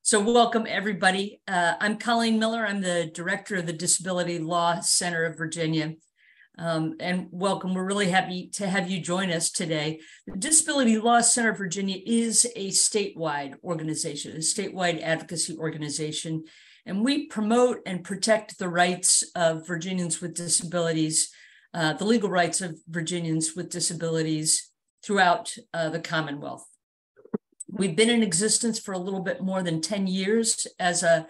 So welcome, everybody. I'm Colleen Miller. I'm the director of the Disability Law Center of Virginia. And welcome. We're really happy to have you join us today. The Disability Law Center of Virginia is a statewide organization, a statewide advocacy organization, and we promote and protect the rights of Virginians with disabilities, the legal rights of Virginians with disabilities throughout the Commonwealth. We've been in existence for a little bit more than 10 years as a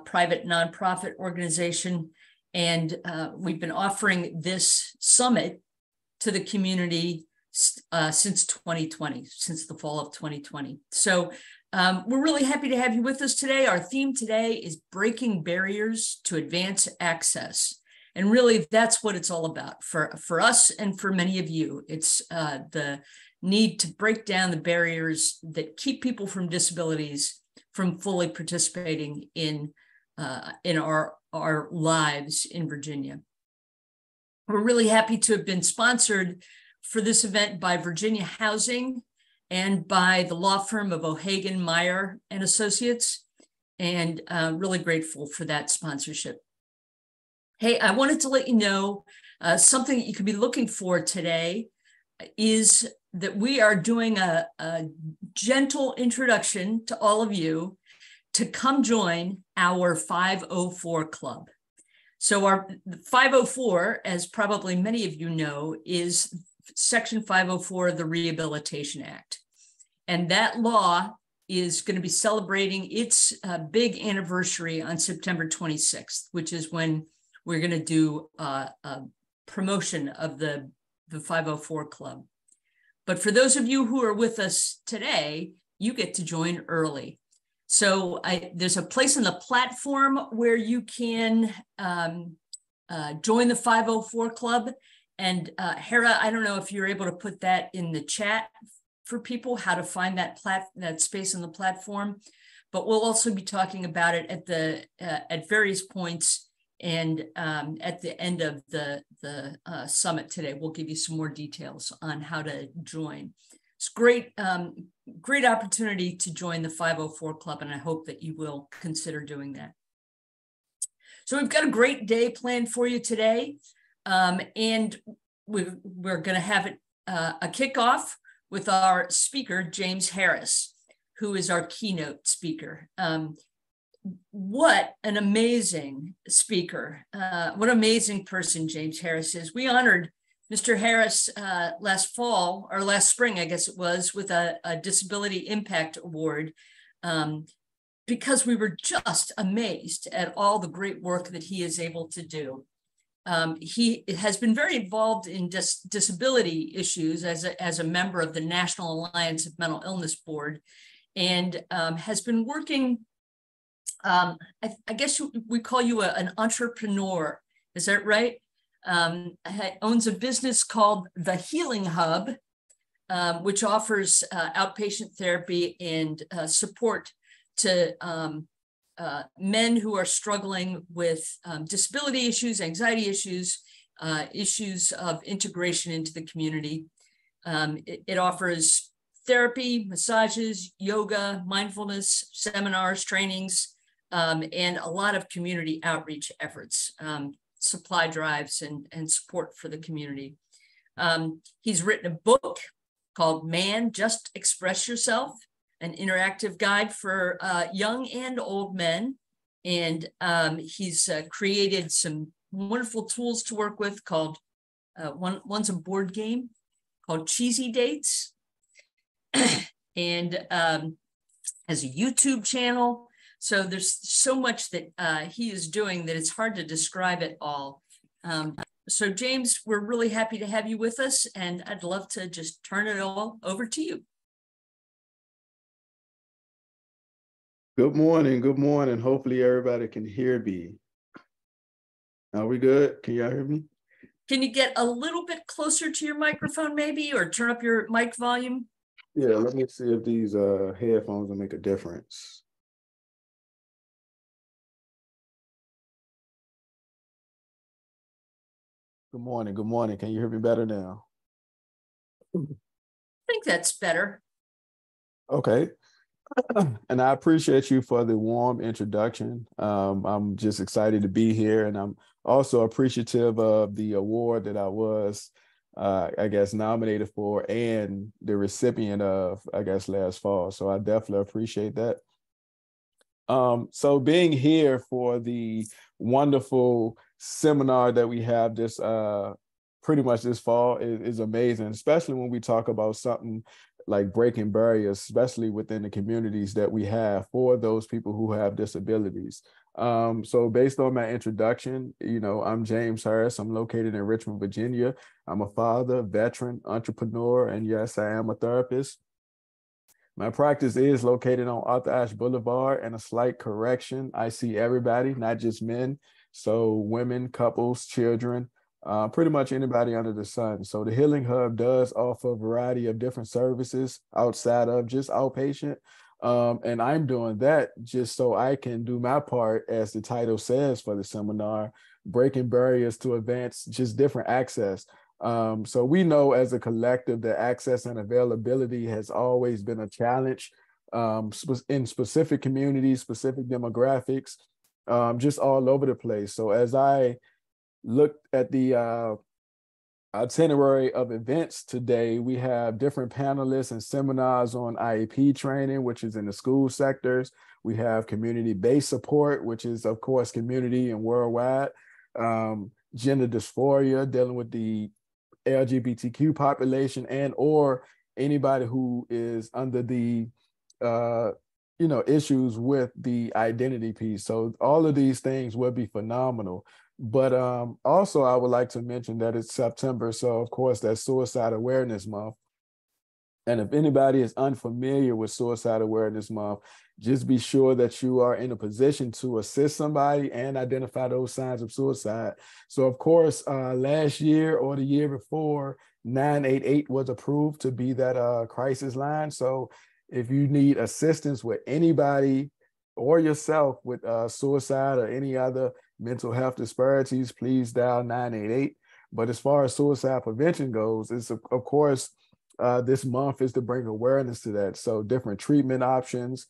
private nonprofit organization, and we've been offering this summit to the community since 2020, since the fall of 2020. So we're really happy to have you with us today. Our theme today is breaking barriers to advance access. And really, that's what it's all about for us and for many of you. It's the need to break down the barriers that keep people from disabilities from fully participating in our lives in Virginia. We're really happy to have been sponsored for this event by Virginia Housing and by the law firm of 𝐲𝐢𝐬𝐬𝐀𝐻 and Associates, and really grateful for that sponsorship. Hey, I wanted to let you know something that you could be looking for today is that we are doing a gentle introduction to all of you to come join our 504 Club. So our 504, as probably many of you know, is Section 504 of the Rehabilitation Act. And that law is going to be celebrating its big anniversary on September 26th, which is when we're going to do a promotion of the 504 Club. But for those of you who are with us today, you get to join early. So there's a place in the platform where you can join the 504 Club. And Hera, I don't know if you're able to put that in the chat for people, how to find that space on the platform. But we'll also be talking about it at various points. And at the end of the summit today, we'll give you some more details on how to join. It's great opportunity to join the 504 Club, and I hope that you will consider doing that. So we've got a great day planned for you today, and we're going to have a kickoff with our speaker, James Harris, who is our keynote speaker. What an amazing speaker. What an amazing person James Harris is. We honored Mr. Harris last spring, I guess it was, with a Disability Impact Award because we were just amazed at all the great work that he is able to do. He has been very involved in disability issues as a member of the National Alliance of Mental Illness Board, and has been working I guess we call you an entrepreneur. Is that right? Owns a business called the Healing Hub, which offers outpatient therapy and support to men who are struggling with disability issues, anxiety issues, issues of integration into the community. It offers therapy, massages, yoga, mindfulness, seminars, trainings, and a lot of community outreach efforts, supply drives, and support for the community. He's written a book called Man, Just Express Yourself, an interactive guide for young and old men. And he's created some wonderful tools to work with called, one's a board game called Cheesy Dates, and has a YouTube channel. So there's so much that he is doing that it's hard to describe it all. So James, we're really happy to have you with us, and I'd love to just turn it all over to you. Good morning. Good morning. Hopefully everybody can hear me. Are we good? Can y'all hear me? Can you get a little bit closer to your microphone maybe, or turn up your mic volume? Yeah, let me see if these headphones will make a difference. Good morning. Good morning. Can you hear me better now? I think that's better. Okay. And I appreciate you for the warm introduction. I'm just excited to be here, and I'm also appreciative of the award that I was, I guess, nominated for and the recipient of, I guess, last fall. So I definitely appreciate that. So being here for the wonderful seminar that we have this pretty much this fall is amazing, especially when we talk about something like breaking barriers, especially within the communities that we have for those people who have disabilities. So based on my introduction, I'm James Harris. I'm located in Richmond, Virginia. I'm a father, veteran, entrepreneur, and yes, I am a therapist. My practice is located on Arthur Ashe Boulevard, and a slight correction, I see everybody, not just men. So women, couples, children, pretty much anybody under the sun. So the Healing Hub does offer a variety of different services outside of just outpatient. And I'm doing that just so I can do my part, as the title says for the seminar, breaking barriers to advance just different access. So we know as a collective that access and availability has always been a challenge in specific communities, specific demographics, just all over the place. So as I looked at the itinerary of events today, we have different panelists and seminars on IEP training, which is in the school sectors. We have community-based support, which is, of course, community and worldwide. Gender dysphoria, dealing with the LGBTQ population and or anybody who is under the issues with the identity piece. So all of these things will be phenomenal. But also I would like to mention that it's September, so of course that's Suicide Awareness Month. And if anybody is unfamiliar with Suicide Awareness Month, just be sure that you are in a position to assist somebody and identify those signs of suicide. So of course, last year or the year before, 988 was approved to be that crisis line. So if you need assistance with anybody or yourself with suicide or any other mental health disparities, please dial 988. But as far as suicide prevention goes, it's of course, this month is to bring awareness to that. So different treatment options,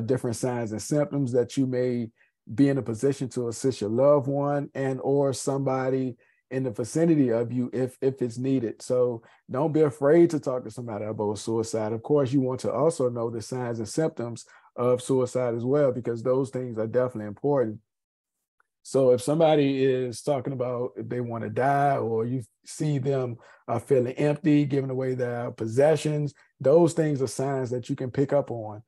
different signs and symptoms that you may be in a position to assist your loved one and or somebody in the vicinity of you if it's needed. So don't be afraid to talk to somebody about suicide. Of course, you want to also know the signs and symptoms of suicide as well, because those things are definitely important. So if somebody is talking about if they want to die, or you see them feeling empty, giving away their possessions, those things are signs that you can pick up on.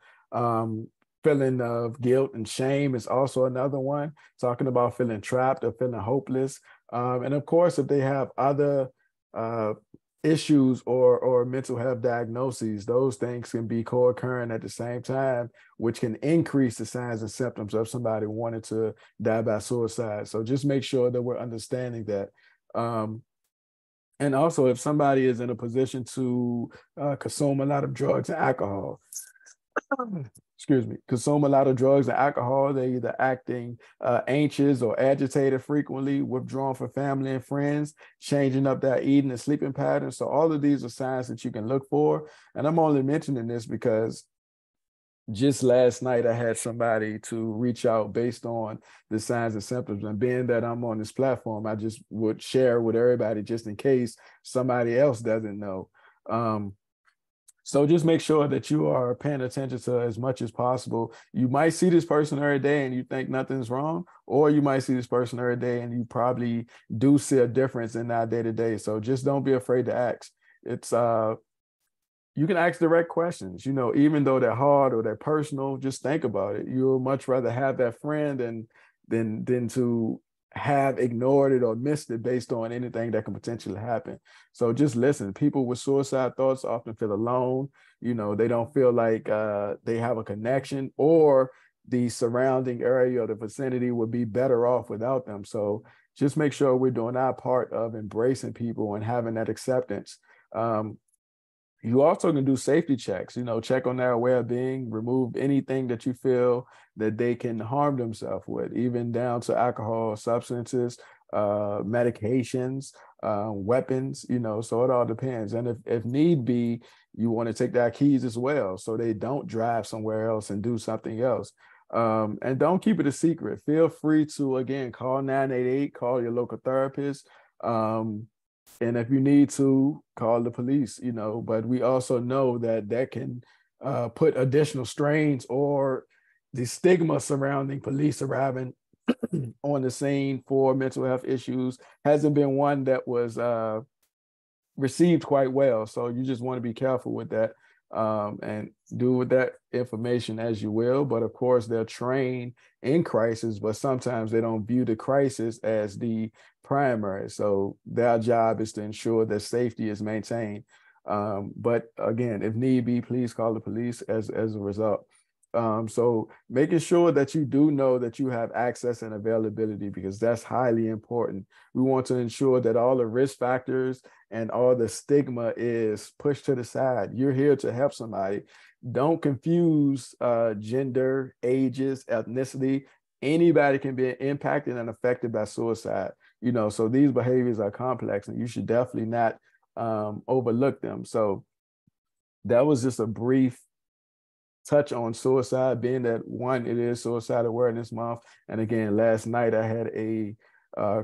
Feeling of guilt and shame is also another one, talking about feeling trapped or feeling hopeless. And of course, if they have other issues or mental health diagnoses, those things can be co-occurring at the same time, which can increase the signs and symptoms of somebody wanting to die by suicide. So just make sure that we're understanding that. And also, if somebody is in a position to consume a lot of drugs and alcohol, consume a lot of drugs and alcohol, they're either acting anxious or agitated frequently, withdrawn from family and friends, changing up their eating and sleeping patterns. So all of these are signs that you can look for. And I'm only mentioning this because just last night I had somebody to reach out based on the signs and symptoms. And being that I'm on this platform, I just would share with everybody just in case somebody else doesn't know. So just make sure that you are paying attention to as much as possible. You might see this person every day and you think nothing's wrong, or you might see this person every day and you probably do see a difference in our day-to-day. So just don't be afraid to ask. It's you can ask direct questions, even though they're hard or they're personal, just think about it. You'll much rather have that friend than to have ignored it or missed it based on anything that can potentially happen. So just listen. People with suicide thoughts often feel alone. They don't feel like they have a connection, or the surrounding area or the vicinity would be better off without them. So just make sure we're doing our part of embracing people and having that acceptance. You also can do safety checks, check on their well-being, remove anything that you feel that they can harm themselves with, even down to alcohol, substances, medications, weapons, so it all depends. And if need be, you want to take their keys as well, so they don't drive somewhere else and do something else. And don't keep it a secret. Feel free to, again, call 988, call your local therapist. And if you need to, call the police, but we also know that can put additional strains, or the stigma surrounding police arriving on the scene for mental health issues hasn't been one that was received quite well. So you just want to be careful with that, and do with that information as you will. But of course, they're trained in crisis, but sometimes they don't view the crisis as the primary. So their job is to ensure that safety is maintained. But again, if need be, please call the police as a result. So making sure that you do know that you have access and availability, because that's highly important. We want to ensure that all the risk factors and all the stigma is pushed to the side. You're here to help somebody. Don't confuse gender, ages, ethnicity. Anybody can be impacted and affected by suicide. So these behaviors are complex, and you should definitely not overlook them. So that was just a brief touch on suicide, being that one, it is Suicide Awareness Month. And again, last night I had a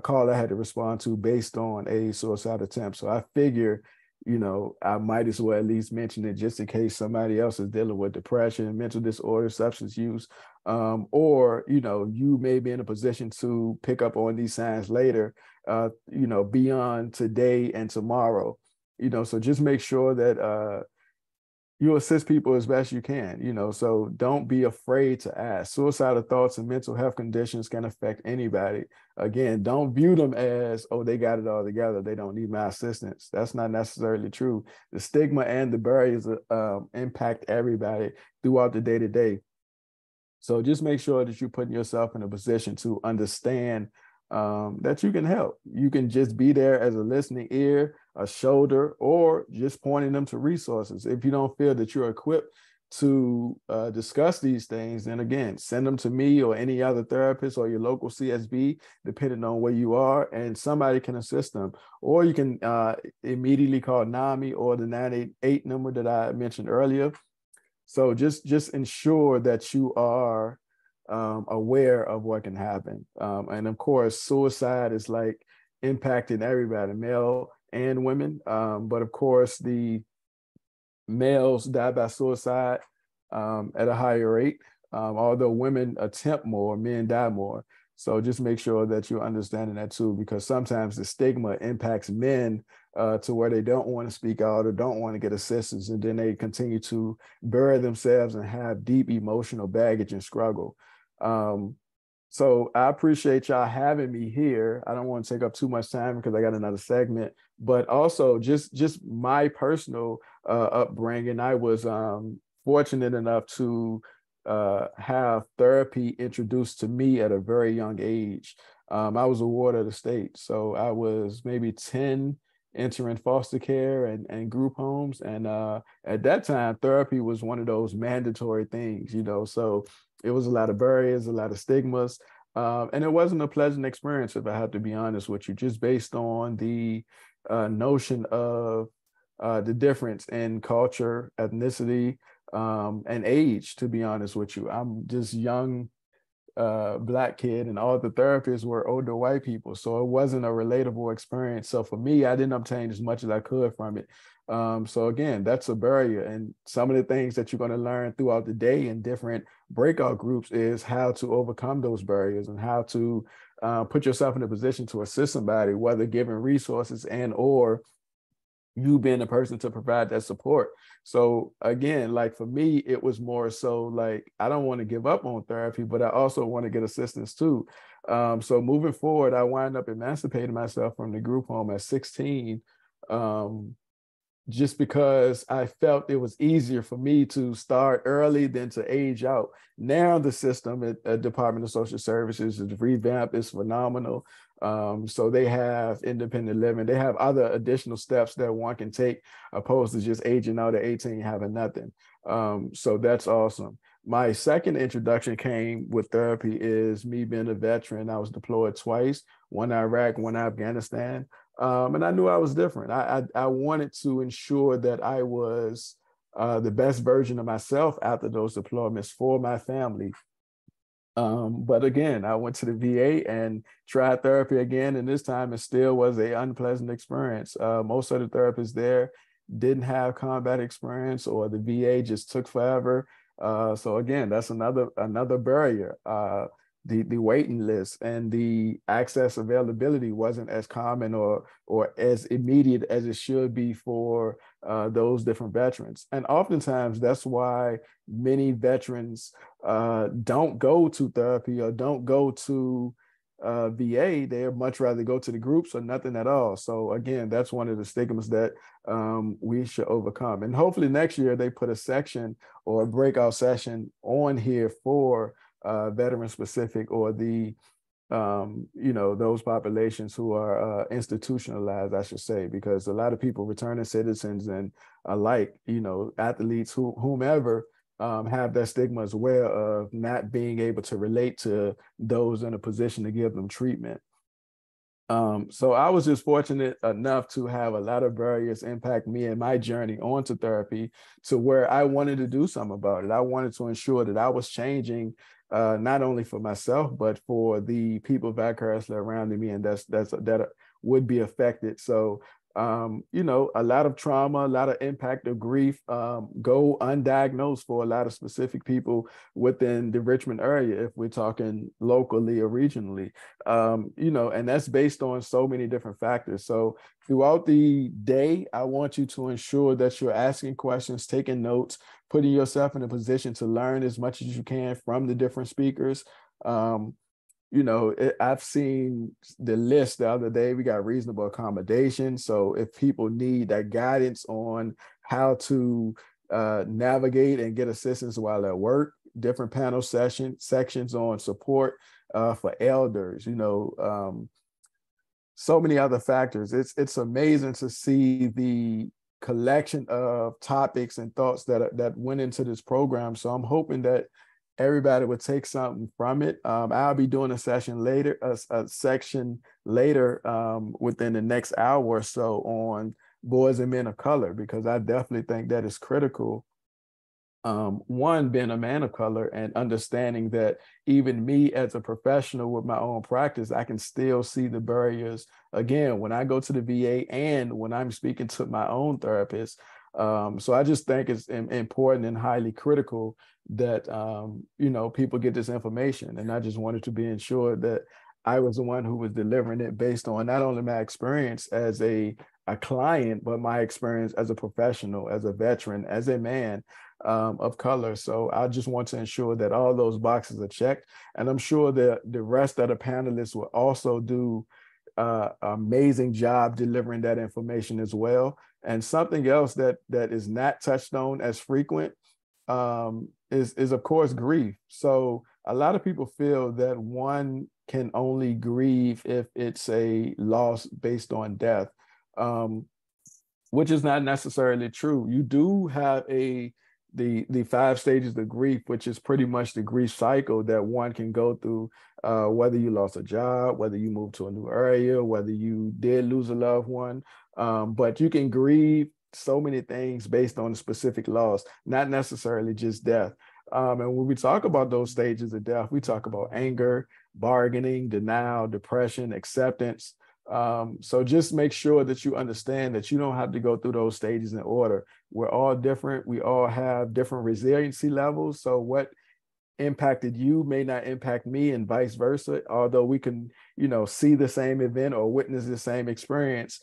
call I had to respond to based on a suicide attempt. So I figure, I might as well at least mention it, just in case somebody else is dealing with depression, mental disorder, substance use, or, you may be in a position to pick up on these signs later, beyond today and tomorrow. So just make sure that you assist people as best you can, so don't be afraid to ask. Suicidal thoughts and mental health conditions can affect anybody. Again, don't view them as, oh, they got it all together, they don't need my assistance. That's not necessarily true. The stigma and the barriers impact everybody throughout the day-to-day. So just make sure that you're putting yourself in a position to understand that you can help. You can just be there as a listening ear, a shoulder, or just pointing them to resources. If you don't feel that you're equipped to discuss these things, then again, send them to me or any other therapist or your local CSB, depending on where you are, and somebody can assist them. Or you can immediately call NAMI or the 988 number that I mentioned earlier. So just ensure that you are aware of what can happen. And of course, suicide is like impacting everybody, male and women. But of course, the males die by suicide at a higher rate. Although women attempt more, men die more. So just make sure that you're understanding that too, because sometimes the stigma impacts men to where they don't want to speak out or don't want to get assistance. And then they continue to bury themselves and have deep emotional baggage and struggle. So I appreciate y'all having me here. I don't want to take up too much time because I got another segment, but also just my personal upbringing. I was fortunate enough to have therapy introduced to me at a very young age. I was a ward of the state, so I was maybe 10 entering foster care and group homes. And at that time, therapy was one of those mandatory things, so it was a lot of barriers, a lot of stigmas. And it wasn't a pleasant experience, if I have to be honest with you, just based on the notion of the difference in culture, ethnicity, and age, to be honest with you. I'm just young Black kid, and all the therapists were older white people. So it wasn't a relatable experience. So for me, I didn't obtain as much as I could from it. So again, that's a barrier. And some of the things that you're going to learn throughout the day in different breakout groups is how to overcome those barriers and how to put yourself in a position to assist somebody, whether given resources and or you being the person to provide that support. So again, like for me, it was more so like, I don't want to give up on therapy, but I also want to get assistance too. So moving forward, I wind up emancipating myself from the group home at 16, just because I felt it was easier for me to start early than to age out. Now the system at Department of Social Services is revamped, it's phenomenal. So they have independent living. They have other additional steps that one can take opposed to just aging out at 18, having nothing. So that's awesome. My second introduction came with therapy is me being a veteran. I was deployed twice, one to Iraq, one to Afghanistan. And I knew I was different. I wanted to ensure that I was the best version of myself after those deployments for my family. But again, I went to the VA and tried therapy again, and this time it still was an unpleasant experience. Most of the therapists there didn't have combat experience, or the VA just took forever. So again, that's another barrier. The waiting list and the access availability wasn't as common or as immediate as it should be for those different veterans. And oftentimes that's why many veterans don't go to therapy or don't go to VA. They much rather go to the groups or nothing at all. So again, that's one of the stigmas that we should overcome. And hopefully next year they put a section or a breakout session on here for veteran specific, or the those populations who are institutionalized, I should say, because a lot of people, returning citizens and alike, athletes, whomever, have that stigma as well of not being able to relate to those in a position to give them treatment. So I was just fortunate enough to have a lot of barriers impact me and my journey onto therapy, to where I wanted to do something about it. I wanted to ensure that I was changing, not only for myself, but for the people vicariously around me, and that would be affected. So a lot of trauma, a lot of impact of grief go undiagnosed for a lot of specific people within the Richmond area, if we're talking locally or regionally, and that's based on so many different factors. So throughout the day, I want you to ensure that you're asking questions, taking notes, putting yourself in a position to learn as much as you can from the different speakers. I've seen the list the other day. We got reasonable accommodation. So if people need that guidance on how to navigate and get assistance while at work, different panel sections on support for elders, so many other factors. It's amazing to see the collection of topics and thoughts that went into this program. So I'm hoping that everybody would take something from it. I'll be doing a section later within the next hour or so on boys and men of color, because I definitely think that is critical. One, being a man of color and understanding that even me as a professional with my own practice, I can still see the barriers, again, when I go to the VA and when I'm speaking to my own therapist. So I just think it's important and highly critical that, people get this information. And I just wanted to be ensured that I was the one who was delivering it based on not only my experience as a client, but my experience as a professional, as a veteran, as a man of color. So I just want to ensure that all those boxes are checked. And I'm sure that the rest of the panelists will also do amazing job delivering that information as well. And something else that is not touched on as frequent is of course grief. So a lot of people feel that one can only grieve if it's a loss based on death, which is not necessarily true. You do have the 5 stages of grief, which is pretty much the grief cycle that one can go through, whether you lost a job, whether you moved to a new area, whether you did lose a loved one. But you can grieve so many things based on a specific loss, not necessarily just death. And when we talk about those stages of death, we talk about anger, bargaining, denial, depression, acceptance. So just make sure that you understand that you don't have to go through those stages in order. We're all different. We all have different resiliency levels. So what impacted you may not impact me, and vice versa. Although we can, see the same event or witness the same experience,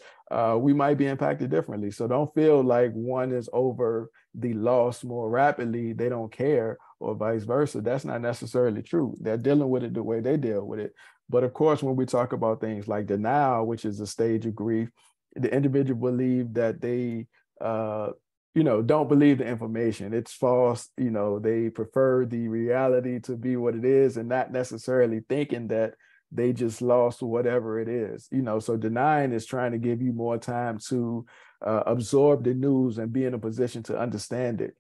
we might be impacted differently. So don't feel like one is over the loss more rapidly, they don't care, or vice versa. That's not necessarily true. They're dealing with it the way they deal with it. But of course, when we talk about things like denial, which is a stage of grief, the individual believe that they don't believe the information. It's false. They prefer the reality to be what it is, and not necessarily thinking that they just lost whatever it is. So denying is trying to give you more time to absorb the news and be in a position to understand it.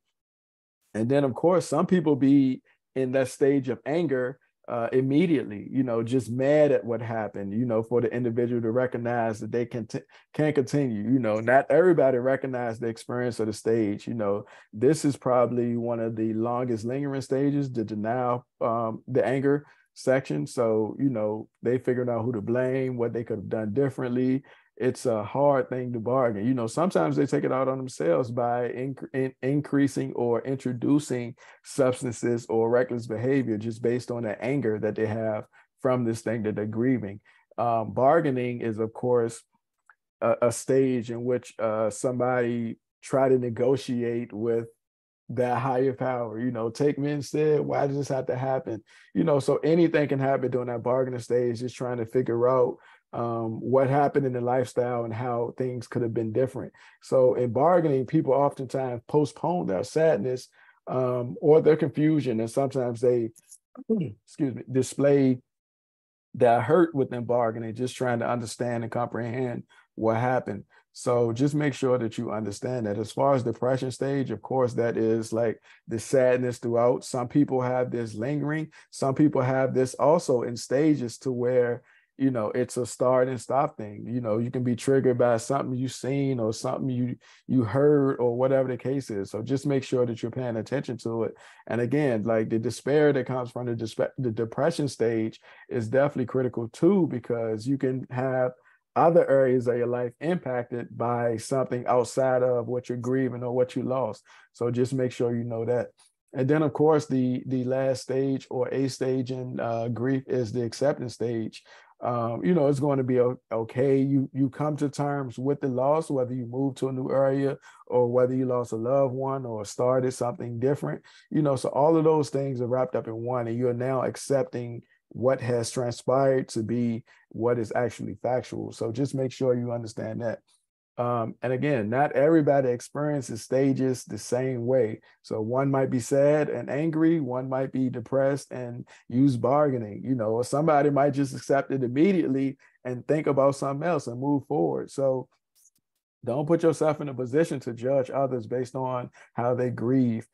And then, of course, some people be in that stage of anger immediately, just mad at what happened, for the individual to recognize that they can't continue. Not everybody recognize the experience of the stage. This is probably one of the longest lingering stages, the denial, the anger section. So, they figured out who to blame, what they could have done differently. It's a hard thing to bargain. Sometimes they take it out on themselves by increasing or introducing substances or reckless behavior just based on the anger that they have from this thing that they're grieving. Bargaining is, of course, a stage in which somebody try to negotiate with that higher power. Take me instead. Why does this have to happen? So anything can happen during that bargaining stage, just trying to figure out what happened in the lifestyle and how things could have been different. So in bargaining, people oftentimes postpone their sadness or their confusion, and sometimes they, display their hurt within bargaining, just trying to understand and comprehend what happened. So just make sure that you understand that. As far as depression stage, of course, that is like the sadness throughout. Some people have this lingering. Some people have this also in stages to where it's a start and stop thing. You can be triggered by something you've seen or something you heard or whatever the case is. So just make sure that you're paying attention to it. And again, like the despair that comes from the depression stage is definitely critical too, because you can have other areas of your life impacted by something outside of what you're grieving or what you lost. So just make sure you know that. And then, of course, the last stage or a stage in grief is the acceptance stage. It's going to be okay. You come to terms with the loss, whether you move to a new area or whether you lost a loved one or started something different. So all of those things are wrapped up in one, and you're now accepting what has transpired to be what is actually factual. So just make sure you understand that. And again, not everybody experiences stages the same way. So one might be sad and angry, one might be depressed and use bargaining, or somebody might just accept it immediately and think about something else and move forward. So don't put yourself in a position to judge others based on how they grieve,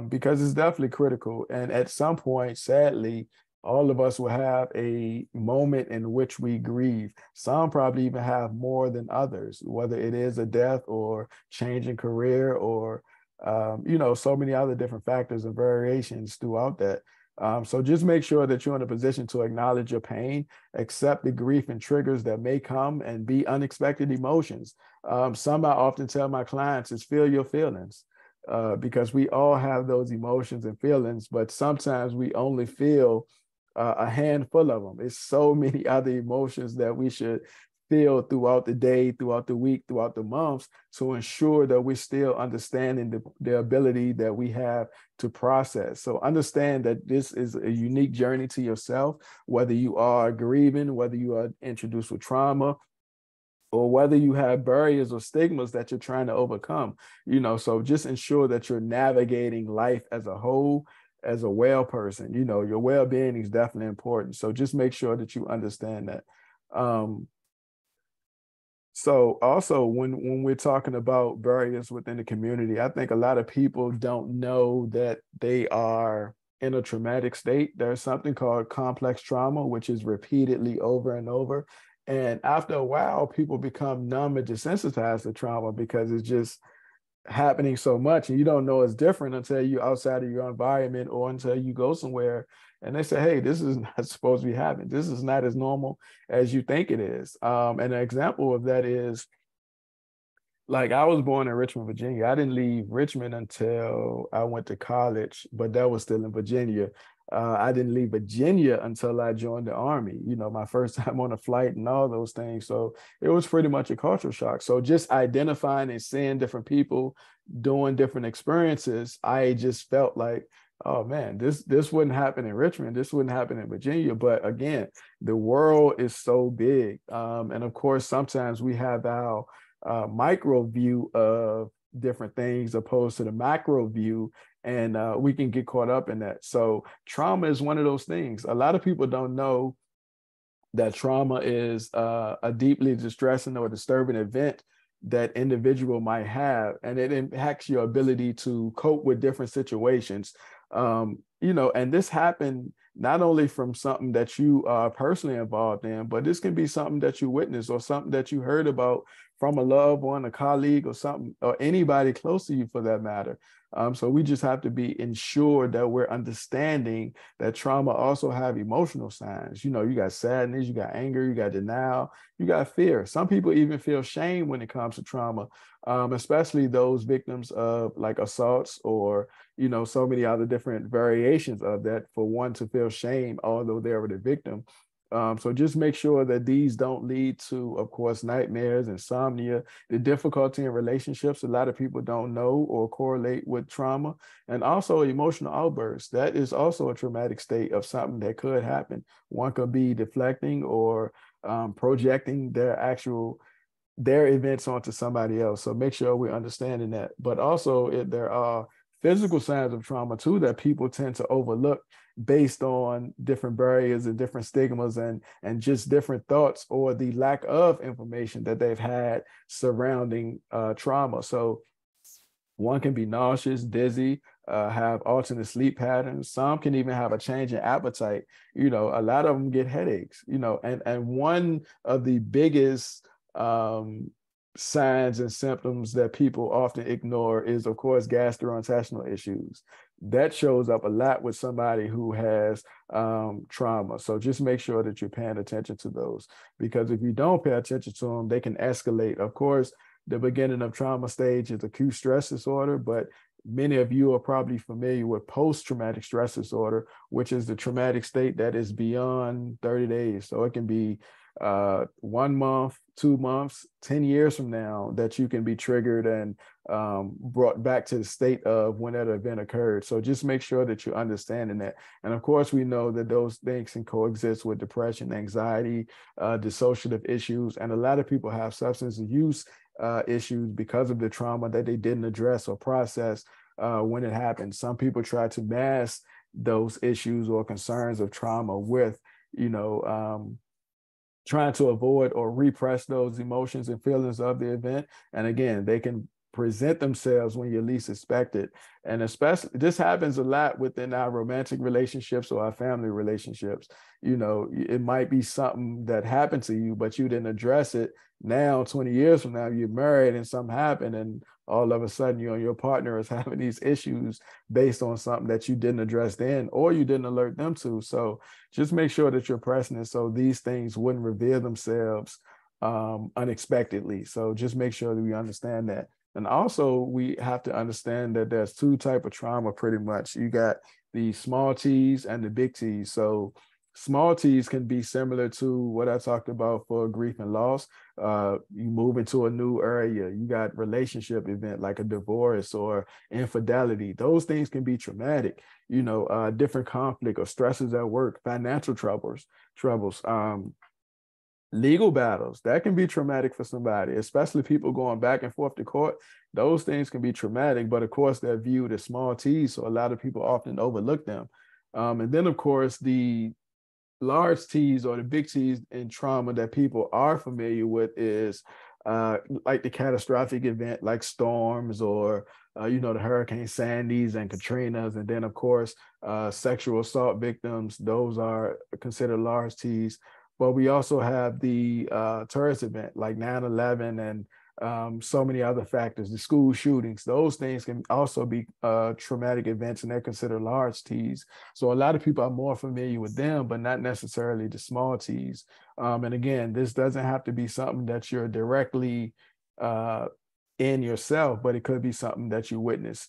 because it's definitely critical. And at some point, sadly, all of us will have a moment in which we grieve. Some probably even have more than others, whether it is a death or change in career or, so many other different factors and variations throughout that. So just make sure that you're in a position to acknowledge your pain, accept the grief and triggers that may come, and be unexpected emotions. Some I often tell my clients is feel your feelings. Because we all have those emotions and feelings, but sometimes we only feel a handful of them. It's so many other emotions that we should feel throughout the day, throughout the week, throughout the months, to ensure that we're still understanding the ability that we have to process. So understand that this is a unique journey to yourself, whether you are grieving, whether you are introduced with trauma, or whether you have barriers or stigmas that you're trying to overcome. So just ensure that you're navigating life as a whole, as a well person. Your well-being is definitely important. So just make sure that you understand that. So also when we're talking about barriers within the community, I think a lot of people don't know that they are in a traumatic state. There's something called complex trauma, which is repeatedly over and over. And after a while, people become numb and desensitized to trauma because it's just happening so much, and you don't know it's different until you're outside of your environment or until you go somewhere and they say, hey, this is not supposed to be happening. This is not as normal as you think it is. And an example of that is, like, I was born in Richmond, Virginia. I didn't leave Richmond until I went to college, but that was still in Virginia. I didn't leave Virginia until I joined the Army, my first time on a flight and all those things. So it was pretty much a cultural shock. So just identifying and seeing different people doing different experiences, I just felt like, oh man, this wouldn't happen in Richmond. This wouldn't happen in Virginia. But again, the world is so big. And of course, sometimes we have our micro view of different things opposed to the macro view, and we can get caught up in that. So trauma is one of those things. A lot of people don't know that trauma is a deeply distressing or disturbing event that individual might have, and it impacts your ability to cope with different situations. And this happened not only from something that you are personally involved in, but this can be something that you witnessed or something that you heard about from a loved one, a colleague, or something, or anybody close to you for that matter. So we just have to be ensured that we're understanding that trauma also have emotional signs. You got sadness, you got anger, you got denial, you got fear. Some people even feel shame when it comes to trauma, especially those victims of like assaults or, so many other different variations of that, for one to feel shame, although they were the victim. So just make sure that these don't lead to, of course, nightmares, insomnia, the difficulty in relationships. A lot of people don't know or correlate with trauma, and also emotional outbursts. That is also a traumatic state of something that could happen. One could be deflecting or projecting their events onto somebody else. So make sure we're understanding that. But also there are physical signs of trauma too that people tend to overlook based on different barriers and different stigmas and just different thoughts or the lack of information that they've had surrounding trauma. So one can be nauseous, dizzy, have alternate sleep patterns. Some can even have a change in appetite. A lot of them get headaches, and one of the biggest signs and symptoms that people often ignore is, of course, gastrointestinal issues. That shows up a lot with somebody who has trauma. So just make sure that you're paying attention to those, because if you don't pay attention to them, they can escalate. Of course, the beginning of trauma stage is acute stress disorder, but many of you are probably familiar with post-traumatic stress disorder, which is the traumatic state that is beyond 30 days. So it can be 1 month, 2 months, 10 years from now that you can be triggered and brought back to the state of when that event occurred. So just make sure that you're understanding that. And of course, we know that those things can coexist with depression, anxiety, dissociative issues. And a lot of people have substance use issues because of the trauma that they didn't address or process when it happened. Some people try to mask those issues or concerns of trauma with, trying to avoid or repress those emotions and feelings of the event. And again, they can present themselves when you least expect it. And especially, this happens a lot within our romantic relationships or our family relationships. It might be something that happened to you, but you didn't address it. Now, 20 years from now, you're married and something happened, and all of a sudden you and your partner is having these issues based on something that you didn't address then, or you didn't alert them to. So just make sure that you're pressing it so these things wouldn't reveal themselves unexpectedly. So just make sure that we understand that. And also we have to understand that there's two types of trauma pretty much. You got the small T's and the big T's. So small T's can be similar to what I talked about for grief and loss. You move into a new area, you got relationship event like a divorce or infidelity. Those things can be traumatic, different conflict or stresses at work, financial troubles, legal battles. That can be traumatic for somebody, especially people going back and forth to court. Those things can be traumatic, but of course they're viewed as small T's. So a lot of people often overlook them. And then of course the large T's or the big T's in trauma that people are familiar with is like the catastrophic event like storms or, the Hurricane Sandys and Katrinas. And then, of course, sexual assault victims. Those are considered large T's. But we also have the terrorist event like 9/11 and so many other factors, the school shootings. Those things can also be traumatic events, and they're considered large T's. So a lot of people are more familiar with them, but not necessarily the small T's. And again, this doesn't have to be something that you're directly in yourself, but it could be something that you witness.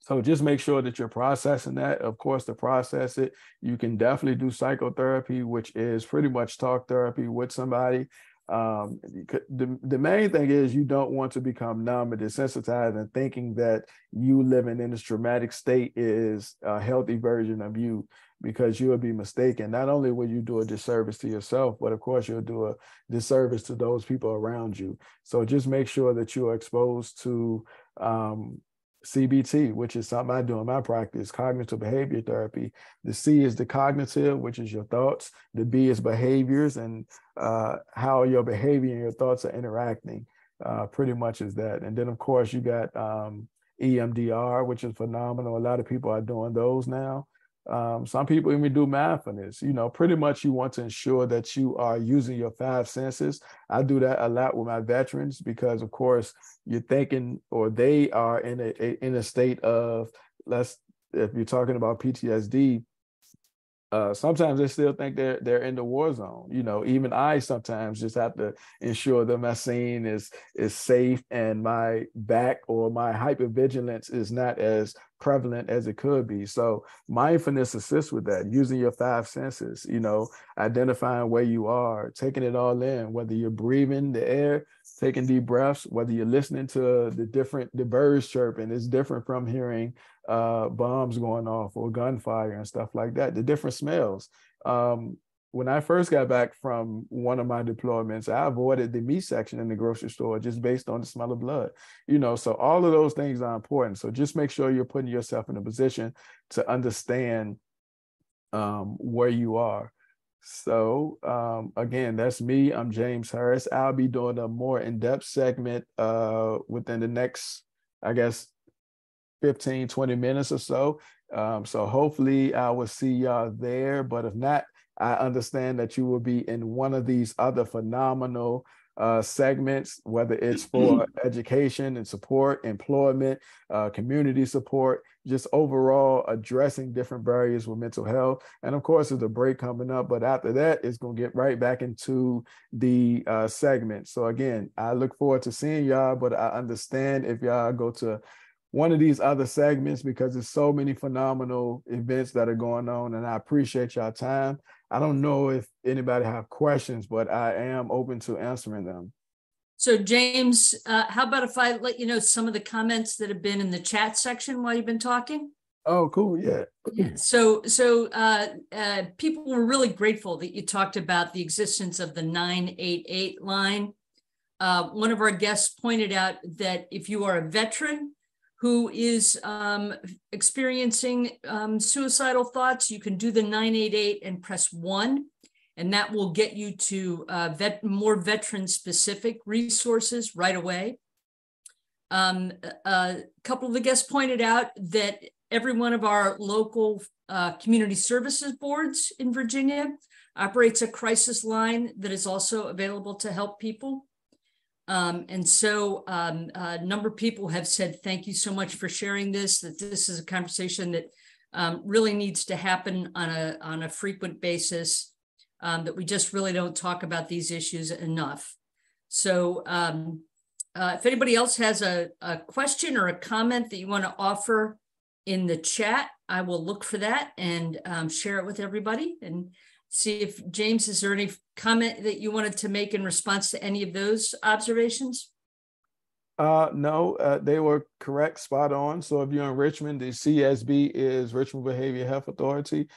So just make sure that you're processing that. Of course, to process it, you can definitely do psychotherapy, which is pretty much talk therapy with somebody. The main thing is you don't want to become numb and desensitized and thinking that you living in this traumatic state is a healthy version of you, because you will be mistaken. Not only will you do a disservice to yourself, but of course you'll do a disservice to those people around you. So just make sure that you are exposed to CBT, which is something I do in my practice, cognitive behavior therapy. The C is the cognitive, which is your thoughts. The B is behaviors and how your behavior and your thoughts are interacting. pretty much is that. And then of course you got EMDR, which is phenomenal. A lot of people are doing those now. Some people even do mindfulness. Pretty much you want to ensure that you are using your five senses. I do that a lot with my veterans because, of course, you're thinking, or they are in a state of, if you're talking about PTSD, sometimes they still think they're in the war zone. Even I sometimes just have to ensure that my scene is safe and my back or my hypervigilance is not as prevalent as it could be. So mindfulness assists with that, using your five senses, identifying where you are, taking it all in, whether you're breathing the air, taking deep breaths, whether you're listening to the birds chirping. It's different from hearing bombs going off or gunfire and stuff like that, the different smells. When I first got back from one of my deployments, I avoided the meat section in the grocery store just based on the smell of blood. So all of those things are important. So just make sure you're putting yourself in a position to understand where you are. So again, that's me. I'm James Harris. I'll be doing a more in-depth segment within the next, I guess, 15, 20 minutes or so. So hopefully I will see y'all there. But if not, I understand that you will be in one of these other phenomenal segments, whether it's for education and support, employment, community support, just overall addressing different barriers with mental health. And of course, there's a break coming up, but after that, it's going to get right back into the segment. So again, I look forward to seeing y'all, but I understand if y'all go to one of these other segments because there's so many phenomenal events that are going on, and I appreciate y'all time. I don't know if anybody have questions, but I am open to answering them. So James, how about if I let you know some of the comments that have been in the chat section while you've been talking? Oh, cool. Yeah. So people were really grateful that you talked about the existence of the 988 line. One of our guests pointed out that if you are a veteran who is experiencing suicidal thoughts, you can do the 988 and press 1, and that will get you to more veteran-specific resources right away. A couple of the guests pointed out that every one of our local community services boards in Virginia operates a crisis line that is also available to help people. And so a number of people have said, thank you so much for sharing this, that this is a conversation that really needs to happen on a frequent basis, that we just really don't talk about these issues enough. So if anybody else has a question or a comment that you want to offer in the chat, I will look for that and share it with everybody and see if, James, is there any comment that you wanted to make in response to any of those observations? No, they were correct, spot on. So if you're in Richmond, the CSB is Richmond Behavioral Health Authority,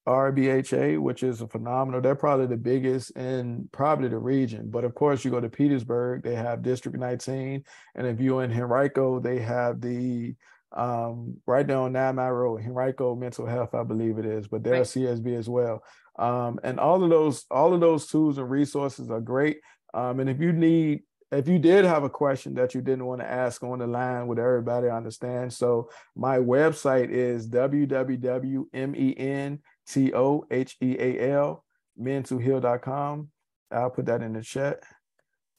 RBHA, which is a phenomenal. They're probably the biggest in probably the region. But of course, you go to Petersburg, they have District 19. And if you're in Henrico, they have the right there on 9 Mile Road, Henrico Mental Health, I believe it is, but they're right. CSB as well. And all of those tools and resources are great. And if you did have a question that you didn't want to ask on the line with everybody, I understand. So my website is www.𝐶𝐚𝐬𝐀𝐲.com. I'll put that in the chat.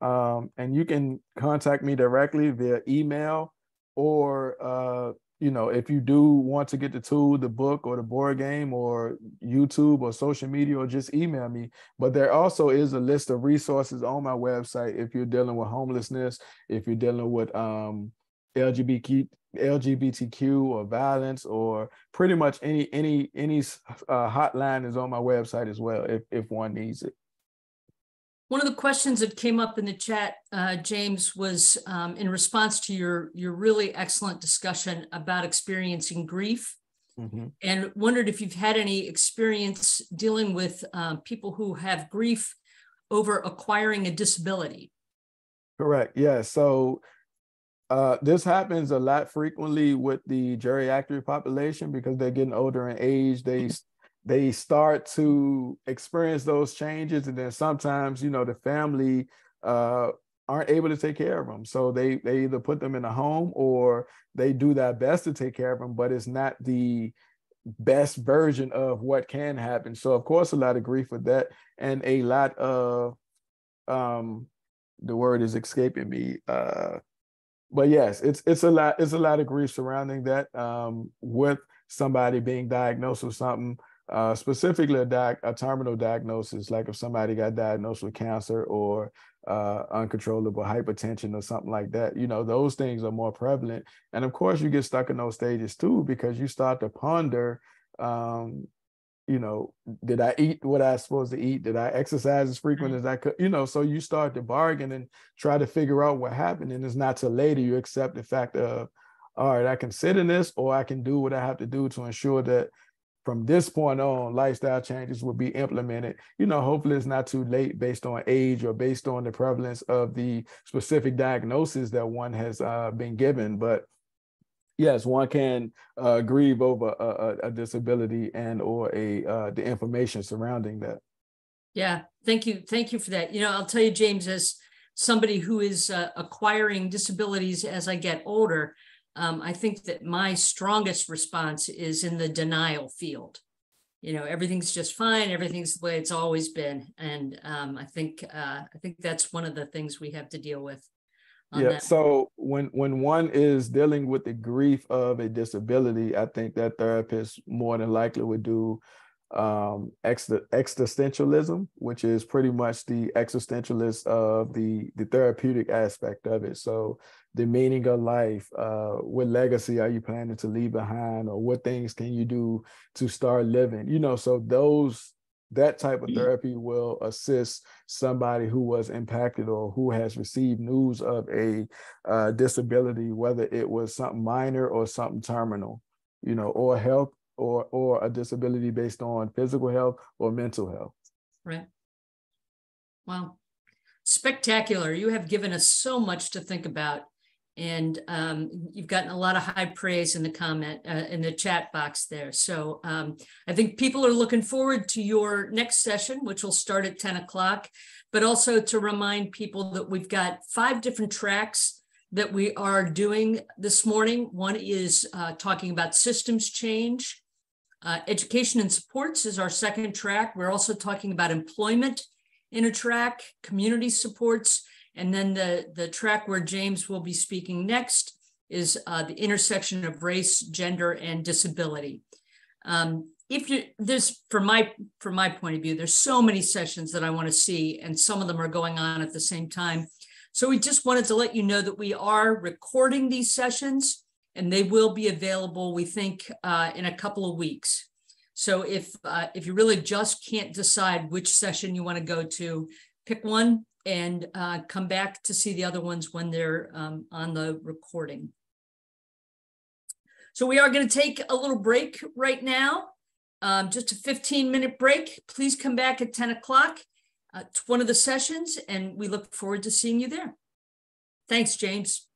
And you can contact me directly via email, or if you do want to get the tool, the book, or the board game, or YouTube, or social media, or just email me. But there also is a list of resources on my website if you're dealing with homelessness, if you're dealing with LGBTQ or violence, or pretty much any hotline is on my website as well if one needs it. One of the questions that came up in the chat, James, was in response to your really excellent discussion about experiencing grief, and wondered if you've had any experience dealing with people who have grief over acquiring a disability. Correct. Yeah. So this happens a lot frequently with the geriatric population because they're getting older in age. They start to experience those changes, and then sometimes, the family aren't able to take care of them. So they either put them in a home or they do their best to take care of them, but it's not the best version of what can happen. So of course, a lot of grief with that, and a lot of the word is escaping me. But yes, it's a lot of grief surrounding that, with somebody being diagnosed with something, specifically a terminal diagnosis, like if somebody got diagnosed with cancer or uncontrollable hypertension or something like that. Those things are more prevalent. And of course, you get stuck in those stages too, because you start to ponder, did I eat what I was supposed to eat? Did I exercise as frequent as I could? So you start to bargain and try to figure out what happened. And it's not till later you accept the fact of, all right, I can sit in this, or I can do what I have to do to ensure that from this point on, lifestyle changes will be implemented. Hopefully it's not too late based on age or based on the prevalence of the specific diagnosis that one has been given. But yes, one can grieve over a disability and or the information surrounding that. Yeah, thank you for that. I'll tell you, James, as somebody who is acquiring disabilities as I get older, I think that my strongest response is in the denial field. Everything's just fine. Everything's the way it's always been. And I think that's one of the things we have to deal with. Yeah. So when one is dealing with the grief of a disability, I think that therapist more than likely would do existentialism, which is pretty much the existentialist of the therapeutic aspect of it. So the meaning of life, what legacy are you planning to leave behind, or what things can you do to start living? So that type of therapy will assist somebody who was impacted or who has received news of a disability, whether it was something minor or something terminal, or health, or a disability based on physical health or mental health. Right. Wow. Spectacular. You have given us so much to think about. And you've gotten a lot of high praise in the chat box there. So I think people are looking forward to your next session, which will start at 10 o'clock, but also to remind people that we've got 5 different tracks that we are doing this morning. One is talking about systems change. Education and supports is our second track. We're also talking about employment in a track, community supports, and then the track where James will be speaking next is the intersection of race, gender, and disability. From my point of view, there's so many sessions that I want to see, and some of them are going on at the same time. So we just wanted to let you know that we are recording these sessions, and they will be available, we think, in a couple of weeks. So if you really just can't decide which session you want to go to, pick one and come back to see the other ones when they're on the recording. So we are going to take a little break right now, just a 15-minute break. Please come back at 10 o'clock to one of the sessions, and we look forward to seeing you there. Thanks, James.